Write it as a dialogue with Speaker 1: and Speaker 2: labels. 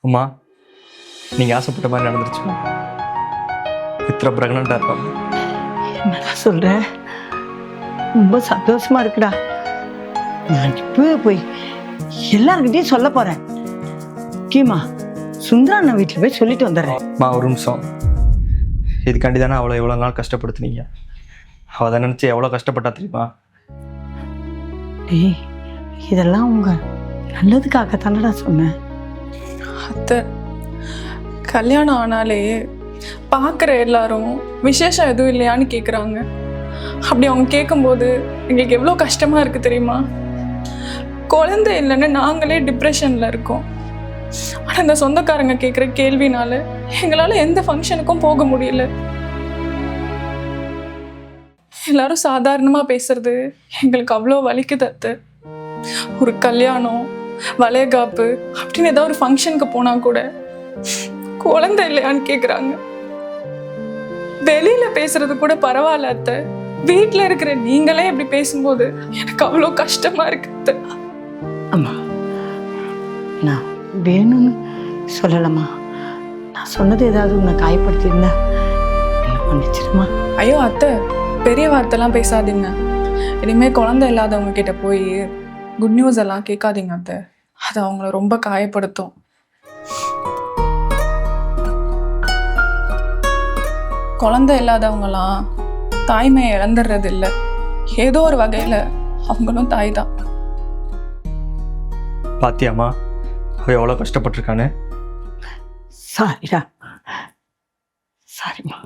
Speaker 1: அம்மா நீங்கள் ஆசைப்பட்ட மாதிரி நடந்துருச்சு. மித்ரா ப்ரெக்னெண்ட்டாக இருக்காங்க.
Speaker 2: என்னடா சொல்ற? ரொம்ப சந்தோஷமா இருக்குடா. நான் இப்பவே போய் எல்லாருக்கிட்டையும் சொல்ல போறேன். முக்கியமா சுந்தரா அண்ணன் வீட்டில் போய் சொல்லிட்டு வந்துடுறேன்.
Speaker 1: அம்மா ஒரு நிமிஷம். இதுக்காண்டி தானே அவளை எவ்வளோ நாள் கஷ்டப்படுத்துனீங்க. அவள் அதை நினச்சி எவ்வளோ கஷ்டப்பட்டா தெரியுமா?
Speaker 2: டேய், இதெல்லாம் உங்க நல்லதுக்காக தானடா சொன்னேன்.
Speaker 3: அத்தை, கல்யாணம் ஆனாலே பார்க்குற எல்லாரும் விசேஷம் எதுவும் இல்லையான்னு கேட்குறாங்க. அப்படி அவங்க கேட்கும்போது எங்களுக்கு எவ்வளோ கஷ்டமாக இருக்குது தெரியுமா? குழந்தை இல்லைன்னு நாங்களே டிப்ரெஷனில் இருக்கோம். ஆனால் இந்த சொந்தக்காரங்க கேட்குற கேள்வினால எங்களால் எந்த ஃபங்க்ஷனுக்கும் போக முடியல. எல்லாரும் சாதாரணமாக பேசுறது எங்களுக்கு அவ்வளோ வலிக்குது அத்தை. ஒரு கல்யாணம், வளைகாப்பு அப்படின்னு ஏதாவது ஒரு ஃபங்க்ஷனுக்கு போனால் கூட குழந்தை இல்லையான்னு கேட்குறாங்க. வெளியில பேசுறது கூட பரவாயில்ல அத்தை, வீட்டில் இருக்கிற நீங்களே இப்படி பேசும்போது எனக்கு அவ்வளோ கஷ்டமா இருக்கு அத்தை.
Speaker 2: அம்மா, நான் வேணும்னு சொல்லலாமா? நான் சொன்னது ஏதாவது உன்னை காயப்படுத்தியிருந்தா என்ன மன்னிச்சிருமா?
Speaker 3: ஐயோ அத்தை, பெரிய வார்த்தைலாம் பேசாதீங்க. இனிமே குழந்தை இல்லாதவங்க கிட்ட போய் குட் நியூஸ் எல்லாம் கேட்காதீங்க அத்தை. அது அவங்கள ரொம்ப காயப்படுத்தும். குழந்தை இல்லாதவங்களாம் தாய்மையை இழந்துடுறது இல்லை. ஏதோ ஒரு வகையில் அவங்களும் தாய் தான்.
Speaker 1: பாத்தியாம்மா அவள் எவ்வளோ கஷ்டப்பட்டிருக்கானு.
Speaker 2: சாரிடா, சாரிம்மா.